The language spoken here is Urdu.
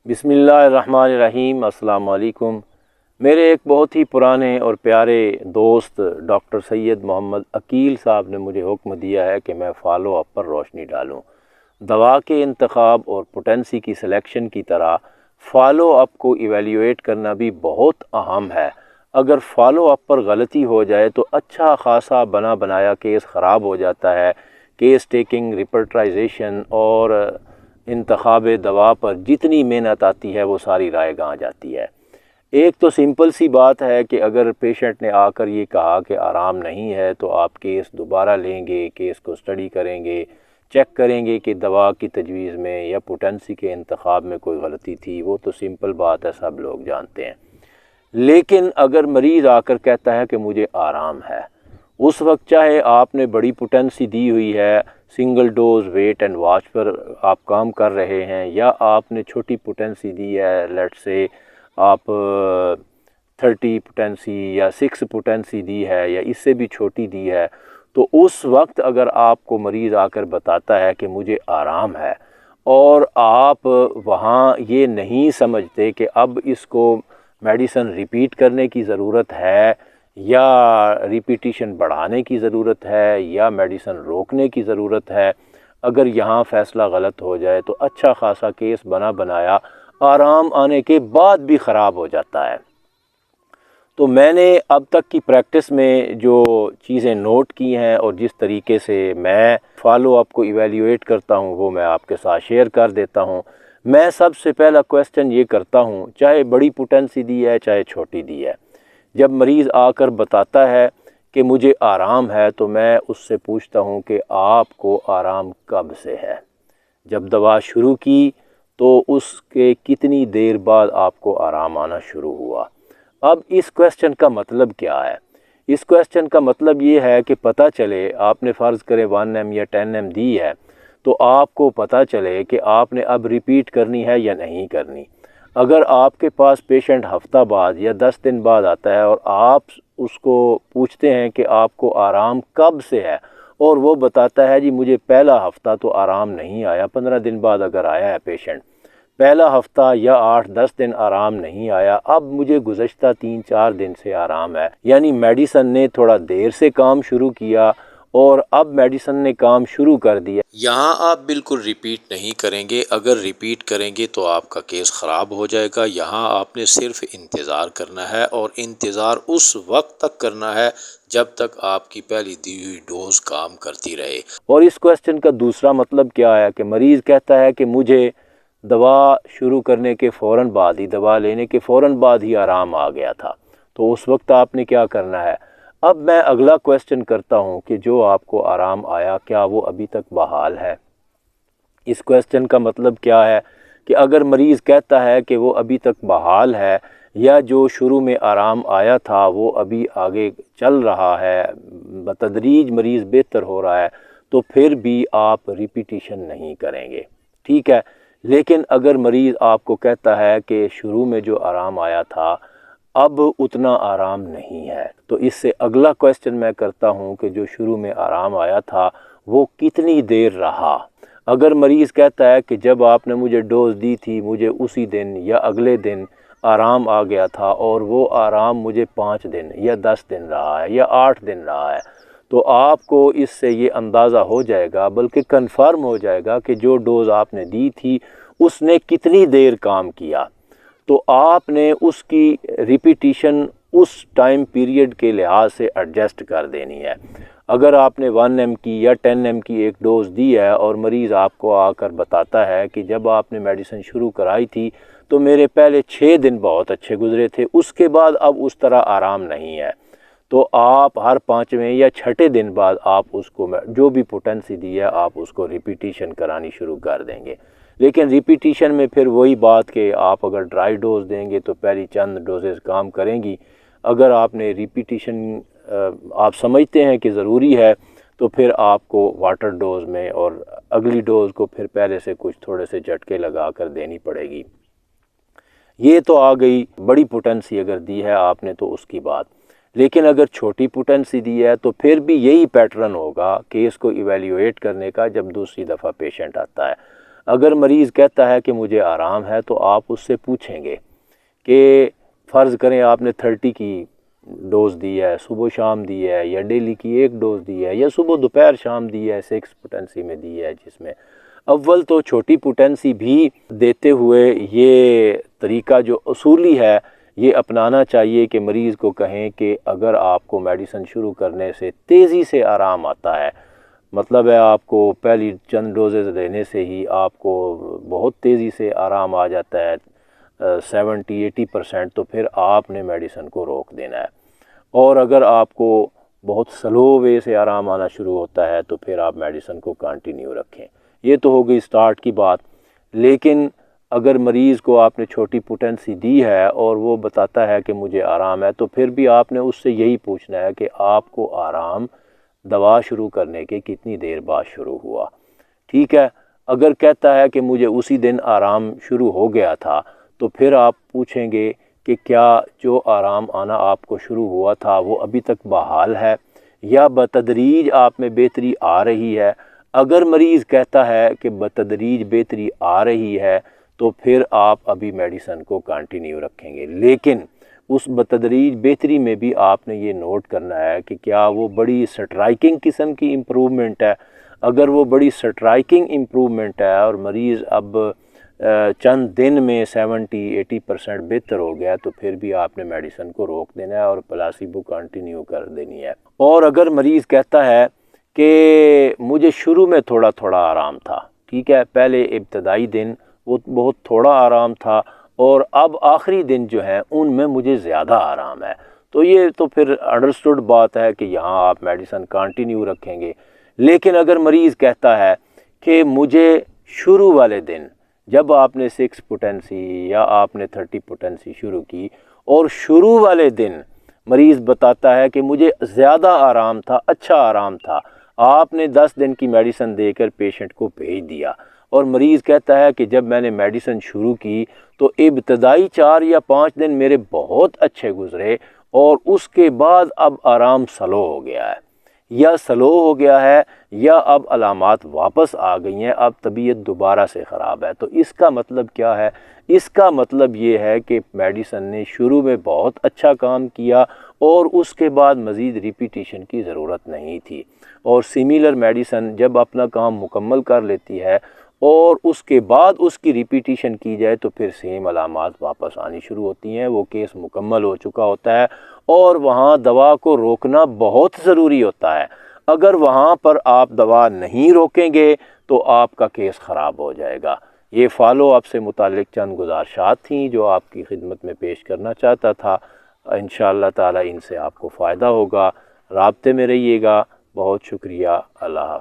بسم اللہ الرحمن الرحیم۔ السلام علیکم۔ میرے ایک بہت ہی پرانے اور پیارے دوست ڈاکٹر سید محمد عقیل صاحب نے مجھے حکم دیا ہے کہ میں فالو اپ پر روشنی ڈالوں۔ دوا کے انتخاب اور پوٹنسی کی سلیکشن کی طرح فالو اپ کو ایویلیویٹ کرنا بھی بہت اہم ہے۔ اگر فالو اپ پر غلطی ہو جائے تو اچھا خاصا بنا بنایا کیس خراب ہو جاتا ہے۔ کیس ٹیکنگ، ریپرٹرائزیشن اور انتخاب دوا پر جتنی محنت آتی ہے وہ ساری رائے گاں جاتی ہے۔ ایک تو سمپل سی بات ہے کہ اگر پیشنٹ نے آ کر یہ کہا کہ آرام نہیں ہے تو آپ کیس دوبارہ لیں گے، کیس کو اسٹڈی کریں گے، چیک کریں گے کہ دوا کی تجویز میں یا پوٹنسی کے انتخاب میں کوئی غلطی تھی۔ وہ تو سمپل بات ہے، سب لوگ جانتے ہیں۔ لیکن اگر مریض آ کر کہتا ہے کہ مجھے آرام ہے، اس وقت چاہے آپ نے بڑی پوٹنسی دی ہوئی ہے، single dose wait and watch پر آپ کام کر رہے ہیں، یا آپ نے چھوٹی پوٹنسی دی ہے، لیٹ سے آپ 30 پوٹنسی یا 6 پوٹنسی دی ہے یا اس سے بھی چھوٹی دی ہے، تو اس وقت اگر آپ کو مریض آ کر بتاتا ہے کہ مجھے آرام ہے اور آپ وہاں یہ نہیں سمجھتے کہ اب اس کو میڈیسن ریپیٹ کرنے کی ضرورت ہے یا ریپیٹیشن بڑھانے کی ضرورت ہے یا میڈیسن روکنے کی ضرورت ہے، اگر یہاں فیصلہ غلط ہو جائے تو اچھا خاصا کیس بنا بنایا آرام آنے کے بعد بھی خراب ہو جاتا ہے۔ تو میں نے اب تک کی پریکٹس میں جو چیزیں نوٹ کی ہیں اور جس طریقے سے میں فالو اپ کو ایویلیویٹ کرتا ہوں وہ میں آپ کے ساتھ شیئر کر دیتا ہوں۔ میں سب سے پہلا کویسچن یہ کرتا ہوں، چاہے بڑی پوٹنسی دی ہے چاہے چھوٹی دی ہے، جب مریض آ کر بتاتا ہے کہ مجھے آرام ہے تو میں اس سے پوچھتا ہوں کہ آپ کو آرام کب سے ہے؟ جب دوا شروع کی تو اس کے کتنی دیر بعد آپ کو آرام آنا شروع ہوا؟ اب اس کویسچن کا مطلب کیا ہے؟ اس کویسچن کا مطلب یہ ہے کہ پتہ چلے، آپ نے فرض کرے 1 ایم یا 10 ایم دی ہے تو آپ کو پتہ چلے کہ آپ نے اب ریپیٹ کرنی ہے یا نہیں کرنی۔ اگر آپ کے پاس پیشنٹ ہفتہ بعد یا 10 دن بعد آتا ہے اور آپ اس کو پوچھتے ہیں کہ آپ کو آرام کب سے ہے اور وہ بتاتا ہے جی مجھے پہلا ہفتہ تو آرام نہیں آیا، 15 دن بعد اگر آیا ہے پیشنٹ، پہلا ہفتہ یا 8-10 دن آرام نہیں آیا، اب مجھے گزشتہ 3-4 دن سے آرام ہے، یعنی میڈیسن نے تھوڑا دیر سے کام شروع کیا اور اب میڈیسن نے کام شروع کر دیا۔ یہاں آپ بالکل ریپیٹ نہیں کریں گے، اگر ریپیٹ کریں گے تو آپ کا کیس خراب ہو جائے گا۔ یہاں آپ نے صرف انتظار کرنا ہے اور انتظار اس وقت تک کرنا ہے جب تک آپ کی پہلی دی ہوئی ڈوز کام کرتی رہے۔ اور اس کویسچن کا دوسرا مطلب کیا ہے کہ مریض کہتا ہے کہ مجھے دوا شروع کرنے کے فوراً بعد ہی، دوا لینے کے فوراً بعد ہی آرام آ گیا تھا، تو اس وقت آپ نے کیا کرنا ہے؟ اب میں اگلا کویسچن کرتا ہوں کہ جو آپ کو آرام آیا کیا وہ ابھی تک بحال ہے؟ اس کویسچن کا مطلب کیا ہے کہ اگر مریض کہتا ہے کہ وہ ابھی تک بحال ہے یا جو شروع میں آرام آیا تھا وہ ابھی آگے چل رہا ہے، بتدریج مریض بہتر ہو رہا ہے، تو پھر بھی آپ ریپیٹیشن نہیں کریں گے، ٹھیک ہے۔ لیکن اگر مریض آپ کو کہتا ہے کہ شروع میں جو آرام آیا تھا اب اتنا آرام نہیں ہے، تو اس سے اگلا کویسچن میں کرتا ہوں کہ جو شروع میں آرام آیا تھا وہ کتنی دیر رہا؟ اگر مریض کہتا ہے کہ جب آپ نے مجھے ڈوز دی تھی مجھے اسی دن یا اگلے دن آرام آ گیا تھا اور وہ آرام مجھے 5 دن یا 10 دن رہا ہے یا 8 دن رہا ہے، تو آپ کو اس سے یہ اندازہ ہو جائے گا، بلکہ کنفرم ہو جائے گا کہ جو ڈوز آپ نے دی تھی اس نے کتنی دیر کام کیا، تو آپ نے اس کی ریپیٹیشن اس ٹائم پیریڈ کے لحاظ سے ایڈجسٹ کر دینی ہے۔ اگر آپ نے 1 ایم کی یا 10 ایم کی ایک ڈوز دی ہے اور مریض آپ کو آ کر بتاتا ہے کہ جب آپ نے میڈیسن شروع کرائی تھی تو میرے پہلے 6 دن بہت اچھے گزرے تھے، اس کے بعد اب اس طرح آرام نہیں ہے، تو آپ ہر 5ویں یا 6 دن بعد آپ اس کو جو بھی پوٹنسی دی ہے آپ اس کو ریپیٹیشن کرانی شروع کر دیں گے۔ لیکن ریپیٹیشن میں پھر وہی بات کہ آپ اگر ڈرائی ڈوز دیں گے تو پہلی چند ڈوزز کام کریں گی، اگر آپ نے ریپیٹیشن آپ سمجھتے ہیں کہ ضروری ہے تو پھر آپ کو واٹر ڈوز میں اور اگلی ڈوز کو پھر پہلے سے کچھ تھوڑے سے جھٹکے لگا کر دینی پڑے گی۔ یہ تو آ گئی بڑی پوٹنسی اگر دی ہے آپ نے تو اس کی بات، لیکن اگر چھوٹی پوٹنسی دی ہے تو پھر بھی یہی پیٹرن ہوگا کیس کو ایویلیویٹ کرنے کا جب دوسری دفعہ پیشنٹ آتا ہے۔ اگر مریض کہتا ہے کہ مجھے آرام ہے تو آپ اس سے پوچھیں گے کہ فرض کریں آپ نے 30 کی ڈوز دی ہے، صبح شام دی ہے، یا ڈیلی کی 1 ڈوز دی ہے، یا صبح دوپہر شام دی ہے 6 پوٹینسی میں دی ہے، جس میں اول تو چھوٹی پوٹینسی بھی دیتے ہوئے یہ طریقہ جو اصولی ہے یہ اپنانا چاہیے کہ مریض کو کہیں کہ اگر آپ کو میڈیسن شروع کرنے سے تیزی سے آرام آتا ہے، مطلب ہے آپ کو پہلی چند ڈوزز دینے سے ہی آپ کو بہت تیزی سے آرام آ جاتا ہے 70-80%، تو پھر آپ نے میڈیسن کو روک دینا ہے۔ اور اگر آپ کو بہت سلو وے سے آرام آنا شروع ہوتا ہے تو پھر آپ میڈیسن کو کنٹینیو رکھیں۔ یہ تو ہو گئی سٹارٹ کی بات۔ لیکن اگر مریض کو آپ نے چھوٹی پوٹینسی دی ہے اور وہ بتاتا ہے کہ مجھے آرام ہے، تو پھر بھی آپ نے اس سے یہی پوچھنا ہے کہ آپ کو آرام دوا شروع کرنے کے کتنی دیر بعد شروع ہوا، ٹھیک ہے۔ اگر کہتا ہے کہ مجھے اسی دن آرام شروع ہو گیا تھا، تو پھر آپ پوچھیں گے کہ کیا جو آرام آنا آپ کو شروع ہوا تھا وہ ابھی تک بحال ہے یا بتدریج آپ میں بہتری آ رہی ہے۔ اگر مریض کہتا ہے کہ بتدریج بہتری آ رہی ہے تو پھر آپ ابھی میڈیسن کو کنٹینیو رکھیں گے، لیکن اس بتدریج بہتری میں بھی آپ نے یہ نوٹ کرنا ہے کہ کیا وہ بڑی سٹرائکنگ قسم کی امپرومنٹ ہے۔ اگر وہ بڑی سٹرائکنگ امپرومنٹ ہے اور مریض اب چند دن میں 70-80% بہتر ہو گیا، تو پھر بھی آپ نے میڈیسن کو روک دینا ہے اور پلاسیبو کنٹینیو کر دینی ہے۔ اور اگر مریض کہتا ہے کہ مجھے شروع میں تھوڑا تھوڑا آرام تھا، ٹھیک ہے، پہلے ابتدائی دن وہ بہت تھوڑا آرام تھا اور اب آخری دن جو ہیں ان میں مجھے زیادہ آرام ہے، تو یہ تو پھر انڈرسٹوڈ بات ہے کہ یہاں آپ میڈیسن کنٹینیو رکھیں گے۔ لیکن اگر مریض کہتا ہے کہ مجھے شروع والے دن جب آپ نے 6 پوٹینسی یا آپ نے 30 پوٹینسی شروع کی اور شروع والے دن مریض بتاتا ہے کہ مجھے زیادہ آرام تھا، اچھا آرام تھا، آپ نے 10 دن کی میڈیسن دے کر پیشنٹ کو بھیج دیا، اور مریض کہتا ہے کہ جب میں نے میڈیسن شروع کی تو ابتدائی 4 یا 5 دن میرے بہت اچھے گزرے اور اس کے بعد اب آرام سلو ہو گیا ہے، یا سلو ہو گیا ہے یا اب علامات واپس آ گئی ہیں، اب طبیعت دوبارہ سے خراب ہے، تو اس کا مطلب کیا ہے؟ اس کا مطلب یہ ہے کہ میڈیسن نے شروع میں بہت اچھا کام کیا اور اس کے بعد مزید ریپیٹیشن کی ضرورت نہیں تھی، اور سیملر میڈیسن جب اپنا کام مکمل کر لیتی ہے اور اس کے بعد اس کی ریپیٹیشن کی جائے تو پھر سیم علامات واپس آنی شروع ہوتی ہیں، وہ کیس مکمل ہو چکا ہوتا ہے، اور وہاں دوا کو روکنا بہت ضروری ہوتا ہے۔ اگر وہاں پر آپ دوا نہیں روکیں گے تو آپ کا کیس خراب ہو جائے گا۔ یہ فالو اپ سے متعلق چند گزارشات تھیں جو آپ کی خدمت میں پیش کرنا چاہتا تھا۔ انشاءاللہ تعالی ان سے آپ کو فائدہ ہوگا۔ رابطے میں رہیے گا۔ بہت شکریہ۔ اللہ حافظ۔